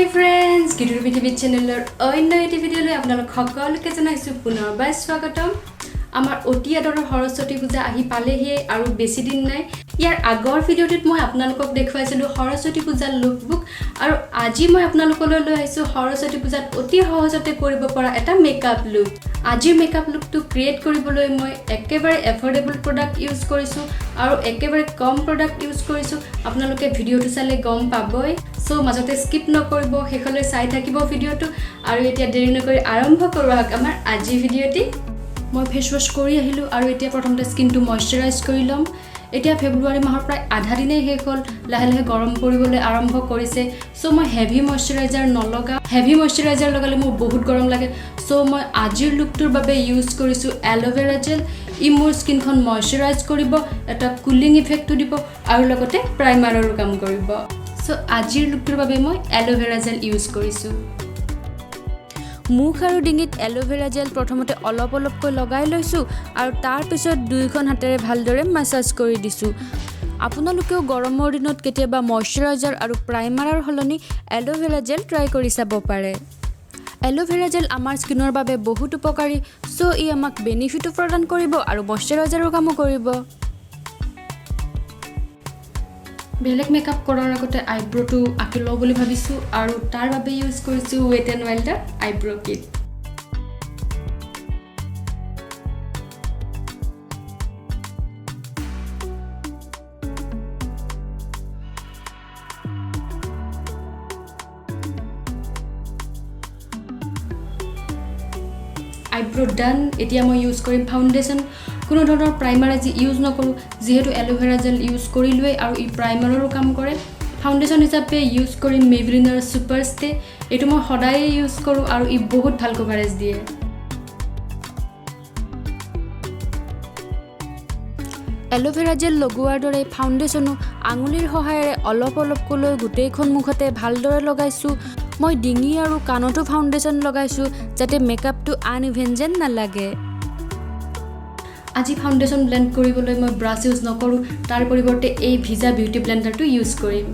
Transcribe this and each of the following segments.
Hi friends, Gitu'r rprithibi channel অন্য এটি ভিডিওলৈ আপোনালোক সকলোকে জনাইছো পুনৰবাৰ স্বাগতম। আমাৰ অতি আদৰৰ সৰস্বতী পূজা আহি পালেহি আৰু বেছি দিন নাই। ইয়াৰ আগৰ ভিডিওটিত মই আপোনালোকক দেখুৱাইছিলো সৰস্বতী পূজা লুকবুক আৰু আজি মই আপোনালোকলৈ লৈ আহিছো সৰস্বতী পূজাত অতি সহজতে কৰিব পৰা এটা মেকআপ লুক। আজিৰ মেকআপ লুকটো ক্ৰিয়েট কৰিবলৈ মই একেবাৰে এফৰ্ডেবল প্ৰডাক্ট ইউজ কৰিছো আৰু একেবাৰে কম প্ৰডাক্ট ইউজ কৰিছো। আপোনালোকে ভিডিওটো চালে গম পাবই। সো মাজতে স্কিপ নকৰিব, শেষলৈ চাই থাকিব ভিডিওটো আৰু এতিয়া দেৰি নকৰি আৰম্ভ কৰোঁ আমাৰ আজিৰ ভিডিওটি। মই ফেচ ওয়াশ কৰি আহিলো আৰু এতিয়া প্ৰথমতে স্কিনটো ময়শ্চাৰাইজ কৰি লম। এতিয়া ফেব্ৰুৱাৰী মাহৰ প্ৰায় আধা দিনেই শেষ হ'ল, লাহে লাহে গৰম পৰিবলৈ আৰম্ভ কৰিছে। সো মই হেভি ময়শ্চাৰাইজাৰ নলগাওঁ, হেভি ময়শ্চাৰাইজাৰ লগালে মোৰ বহুত গৰম লাগে। সো মই আজিৰ লুকটোৰ বাবে ইউজ কৰিছো এল'ভেৰা জেল। ই মোৰ স্কিনখন ময়শ্চাৰাইজ কৰিব, এটা কুলিং ইফেক্টটো দিব আৰু লগতে প্ৰাইমাৰৰো কাম কৰিব। সো আজিৰ লুকটোৰ বাবে মই এল'ভেৰা জেল ইউজ কৰিছোঁ। মুখ আৰু ডিঙিত এল'ভেৰা জেল প্ৰথমতে অলপ অলপকৈ লগাই লৈছোঁ আৰু তাৰ পিছত দুইখন হাতেৰে ভালদৰে মাছাজ কৰি দিছোঁ। আপোনালোকেও গৰমৰ দিনত কেতিয়াবা ময়শ্চাৰাইজাৰ আৰু প্ৰাইমাৰৰ সলনি এল'ভেৰা জেল ট্ৰাই কৰি চাব পাৰে। এল'ভেৰা জেল আমাৰ স্কিনৰ বাবে বহুত উপকাৰী, সো ই আমাক বেনিফিটো প্ৰদান কৰিব আৰু ময়শ্চাৰাইজাৰৰ কামো কৰিব। বেলেগ মেকআপ কৰাৰ আগতে আইব্ৰটো আঁকি লওঁ বুলি ভাবিছোঁ আৰু তাৰ বাবে ইউজ কৰিছোঁ ৱেট এণ্ড ৱাইল্ডৰ আইব্ৰ কিট। আইব্ৰ ডান। এতিয়া মই ইউজ কৰিম ফাউণ্ডেশ্যন। কোনো ধৰণৰ প্ৰাইমাৰ আজি ইউজ নকৰোঁ, যিহেতু এল'ভেৰা জেল ইউজ কৰিলোৱেই আৰু ই প্ৰাইমাৰৰো কাম কৰে। ফাউণ্ডেশ্যন হিচাপে ইউজ কৰিম মেবলিনৰ ছুপাৰ ষ্টে। এইটো মই সদায়ে ইউজ কৰোঁ আৰু ই বহুত ভাল কভাৰেজ দিয়ে। এল'ভেৰা জেল লগোৱাৰ দৰে ফাউণ্ডেশ্যনো আঙুলিৰ সহায়েৰে অলপ অলপকৈ গোটেইখন মুখতে ভালদৰে লগাইছোঁ। মই ডিঙি আৰু কাণতো ফাউণ্ডেশ্যন লগাইছোঁ যাতে মেকআপটো আনইভেন যেন নালাগে। আজি ফাউণ্ডেশ্যন ব্লেণ্ড কৰিবলৈ মই ব্ৰাছ ইউজ নকৰোঁ, তাৰ পৰিৱৰ্তে এই ভিজা বিউটি ব্লেণ্ডাৰটো ইউজ কৰিম।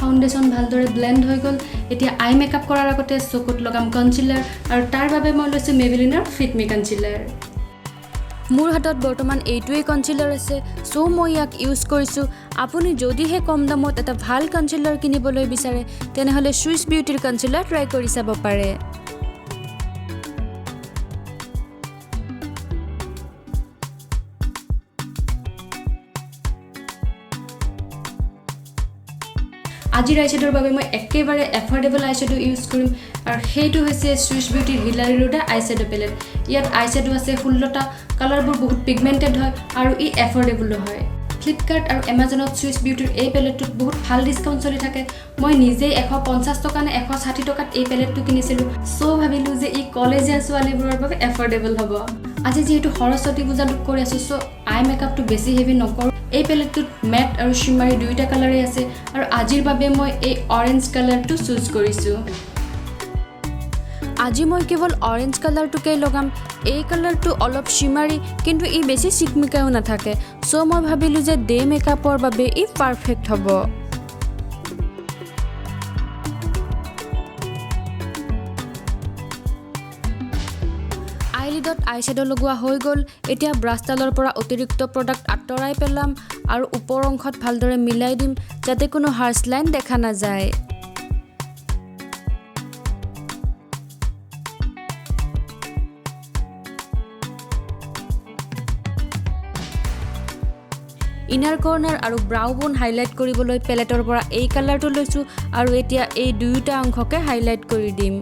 ফাউণ্ডেশ্যন ভালদৰে ব্লেণ্ড হৈ গ'ল। এতিয়া আই মেকআপ কৰাৰ আগতে চকুত লগাম কনচিলাৰ আৰু তাৰ বাবে মই লৈছোঁ মেবলিনৰ ফিট মি কনচিলাৰ। মোৰ হাতত বৰ্তমান এইটোৱেই কনচিলাৰ আছে, চ' মই ইয়াক ইউজ কৰিছোঁ। আপুনি যদিহে কম দামত এটা ভাল কনচিলাৰ কিনিবলৈ বিচাৰে তেনেহ'লে চুইচ বিউটিৰ কনচিলাৰ ট্ৰাই কৰি চাব পাৰে। আজিৰ আইশ্বেডোৰ বাবে মই একেবাৰে এফৰ্ডেবল আইশ্বেডো ইউজ কৰিম আৰু সেইটো হৈছে switch বিউটিৰ Hillary Rhoda eyeshadow plate. ইয়াত আইশ্বেডো আছে 16টা, কালাৰবোৰ বহুত পিগমেণ্টেড হয় আৰু ই এফৰ্ডেবলো হয়। ফ্লিপকাৰ্ট আৰু এমাজনত চুইচ বিউটিৰ এই পেলেটটোত বহুত ভাল ডিছকাউণ্ট চলি থাকে। মই নিজেই 150 টকা নে 160 টকাত এই পেলেটটো কিনিছিলোঁ, চ' ভাবিলোঁ যে ই কলেজীয়া ছোৱালীবোৰৰ বাবে এফৰ্ডেবল হ'ব। আজি যিহেতু সৰস্বতী পূজা লুক কৰি আছোঁ, চ' আই মেকআপটো বেছি হেভি নকৰোঁ। এই পেলেটটোত মেট আৰু শিমাৰী দুয়োটা কালাৰেই আছে আৰু আজিৰ বাবে মই এই অৰেঞ্জ কালাৰটো চুজ কৰিছোঁ। আজি মই কেৱল অৰেঞ্জ কালাৰটোকেই লগাম। এই কালাৰটো অলপ শিমাৰী কিন্তু ই বেছি চিকমিকাও নাথাকে, চ' মই ভাবিলোঁ যে ডে মেকআপৰ বাবে ই পাৰফেক্ট হ'ব। আইলিডত আইশ্বেডো লগোৱা হৈ গ'ল। এতিয়া ব্ৰাছডালৰ পৰা অতিৰিক্ত প্ৰডাক্ট আঁতৰাই পেলাম আৰু ওপৰ অংশত ভালদৰে মিলাই দিম যাতে কোনো হাৰ্ছ লাইন দেখা নাযায়। ইনাৰ কৰ্নাৰ আৰু ব্ৰাউ বোন হাইলাইট কৰিবলৈ পেলেটৰ পৰা এই কালাৰটো লৈছোঁ আৰু এতিয়া এই দুয়োটা অংশকে হাইলাইট কৰি দিম।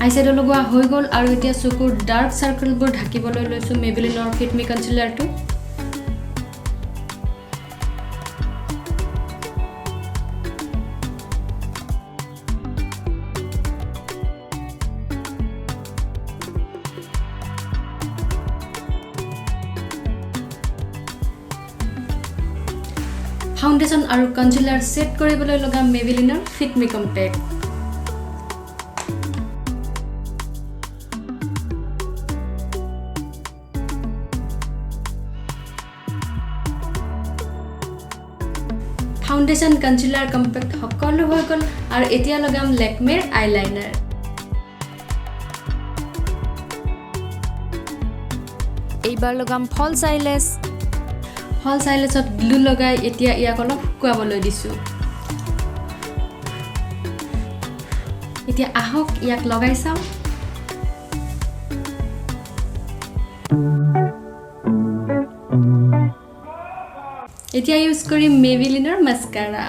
আইশ্বেডো লগোৱা হৈ গ'ল আৰু এতিয়া চকুৰ ডাৰ্ক সাৰ্কেলবোৰ ঢাকিবলৈ লৈছোঁ মেবলিনৰ ফিট মি কনচিলাৰটো। ফাউণ্ডেশ্যন আৰু কনচিলাৰ সেট কৰিবলৈ লগা মেবেলিনৰ ফিট মি কম্পেক্ট ফাউণ্ডেশ্যন কনচিলাৰ কম্পেক্ট সকলো হৈ গ'ল আৰু এতিয়া লগাম লেকমেৰ আইলাইনাৰ এইবাৰ লগাম ফলছ আইলেছ ফলছ আইলেছত গ্লু লগাই এতিয়া ইয়াক অলপ শুকাবলৈ দিছোঁ এতিয়া আহক ইয়াক লগাই চাওঁ এতিয়া ইউজ কৰিম মেবেলিনৰ মাস্কাৰা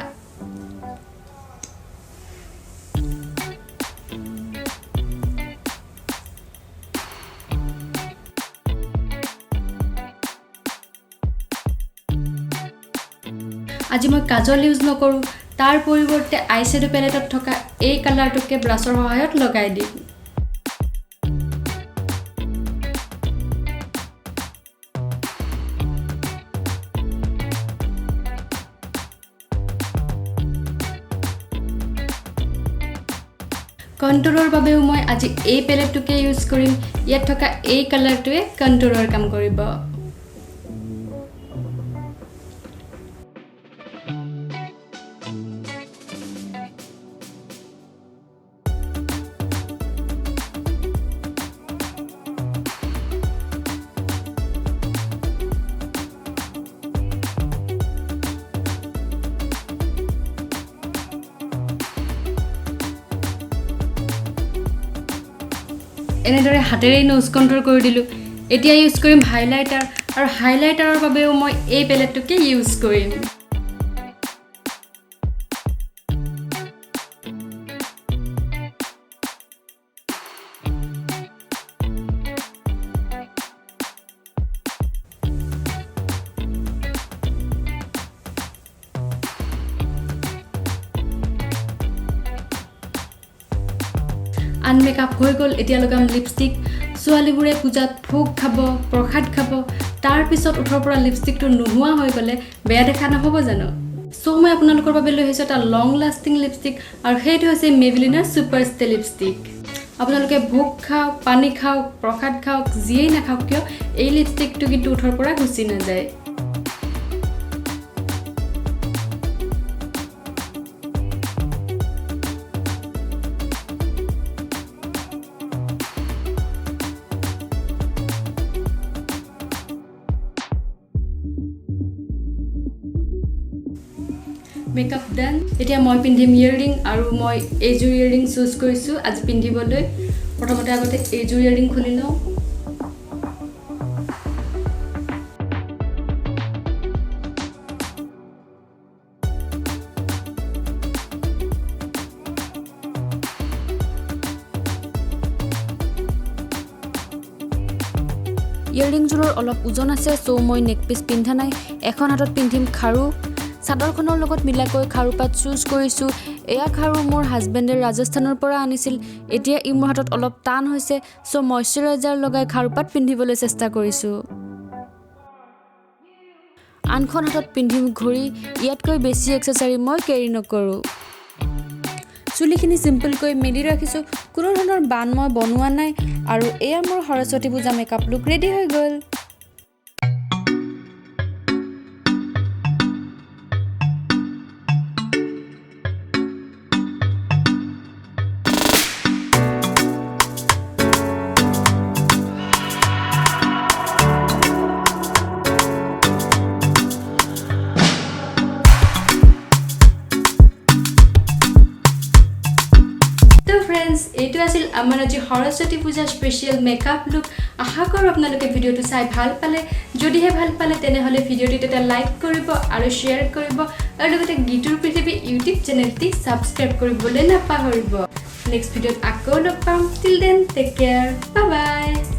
আজি মই কাজল ইউজ নকৰোঁ তাৰ পৰিৱৰ্তে আইশ্যাডো পেলেটত থকা এই কালাৰটোকে ব্ৰাছৰ সহায়ত লগাই দিম কণ্টুৰৰ বাবেও মই আজি এই পেলেটটোকে ইউজ কৰিম ইয়াত থকা এই কালাৰটোৱে কণ্টুৰৰ কাম কৰিব এনেদৰে হাতেৰে নোজ কণ্ট্ৰোল কৰি দিলোঁ এতিয়া ইউজ কৰিম হাইলাইটাৰ আৰু হাইলাইটাৰৰ বাবেও মই এই পেলেটটোকে ইউজ কৰিম আনমেকআপ হৈ গ'ল এতিয়া লগাম লিপষ্টিক ছোৱালীবোৰে পূজাত ভোগ খাব প্ৰসাদ খাব তাৰ পিছত উঠৰ পৰা লিপষ্টিকটো নোহোৱা হৈ গ'লে বেয়া দেখা নহ'ব জানো সো মই আপোনালোকৰ বাবে লৈ আহিছোঁ এটা লং লাষ্টিং লিপষ্টিক আৰু সেইটো হৈছে মেবেলিনৰ ছুপাৰ ষ্টে লিপষ্টিক আপোনালোকে ভোগ খাওক পানী খাওক প্ৰসাদ খাওক যিয়েই নাখাওক কিয় এই লিপষ্টিকটো কিন্তু উঠৰ পৰা গুচি নাযায় মেকআপ ডান এতিয়া মই পিন্ধিম ইয়াৰিং আৰু মই এইযোৰ ইয়াৰিং চুজ কৰিছোঁ আজি পিন্ধিবলৈ প্ৰথমতে আগতে এইযোৰ ইয়াৰিং খুলি লওঁ ইয়াৰিংযোৰৰ অলপ ওজন আছে সো মই নেক পিচ পিন্ধা নাই এখন হাতত পিন্ধিম খাৰু চাদৰখনৰ লগত মিলাকৈ খাৰুপাত চুজ কৰিছোঁ এয়া খাৰু মোৰ হাজবেণ্ডে ৰাজস্থানৰ পৰা আনিছিল এতিয়া ই মোৰ হাতত অলপ টান হৈছে সো ময়শ্চাৰাইজাৰ লগাই খাৰুপাত পিন্ধিবলৈ চেষ্টা কৰিছোঁ আনখন হাতত পিন্ধিম ঘড়ী ইয়াতকৈ বেছি এক্সেছাৰী মই কেৰি নকৰোঁ চুলিখিনি চিম্পলকৈ মেলি ৰাখিছোঁ কোনো ধৰণৰ বান মই বনোৱা নাই আৰু এয়া মোৰ সৰস্বতী পূজা মেকআপ লুক ৰেডি হৈ গ'ল এইটো আছিল আমাৰ আজি সৰস্বতী পূজা স্পেচিয়েল মেকআপ লুক আশা কৰোঁ আপোনালোকে ভিডিঅ'টো চাই ভাল পালে যদিহে ভাল পালে তেনেহ'লে ভিডিঅ'টোত এটা লাইক কৰিব আৰু শ্বেয়াৰ কৰিব আৰু লগতে গীতুৰ পৃথিৱী ইউটিউব চেনেলটি ছাবস্ক্ৰাইব কৰিবলৈ নাপাহৰিব নেক্সট ভিডিঅ'ত আকৌ লগ পাম till then take care bye বাই